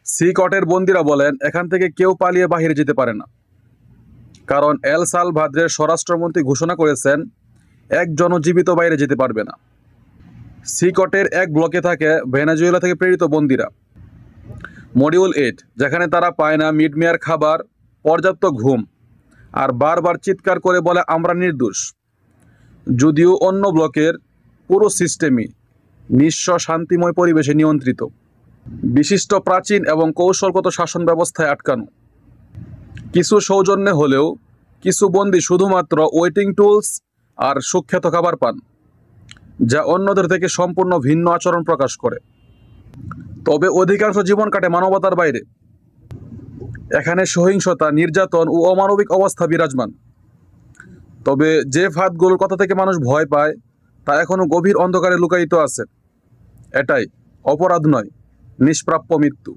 C কটের বন্দীরা বলেন, এখান থেকে কেউ পালিয়ে বাহিরে যেতে পারে না, কারণ এল সালভাদরের স্বরাষ্ট্রমন্ত্রী ঘোষণা করেছেন একজনও জীবিত বাইরে যেতে পারবে না। সি কটের এক ব্লকে থাকে ভেনেজুয়েলা থেকে প্রেরিত বন্দীরা। মডিউল 8, যেখানে তারা পায় না মিডমেয়ার খাবার, পর্যাপ্ত ঘুম, আর বারবার চিৎকার করে বলে আমরা নির্দোষ। যদিও অন্য ব্লকের পুরো সিস্টেমই নিঃস্ব শান্তিময় পরিবেশে নিয়ন্ত্রিত, বিশিষ্ট প্রাচীন এবং কৌশলগত শাসন ব্যবস্থায় আটকানো। কিছু সৌজন্যে হলেও কিছু বন্দী শুধুমাত্র ওয়েটিং টুলস আর সুখ্যাত খাবার পান, যা অন্যদের থেকে সম্পূর্ণ ভিন্ন আচরণ প্রকাশ করে। তবে অধিকাংশ জীবন কাটে মানবতার বাইরে। এখানে সহিংসতা, নির্যাতন ও অমানবিক অবস্থা বিরাজমান। তবে যে ফাঁদগুলোর কথা থেকে মানুষ ভয় পায় তা এখনো গভীর অন্ধকারে লুকায়িত আছে। এটাই অপরাধ নয়, নিষ্প্রাপ্য মৃত্যু।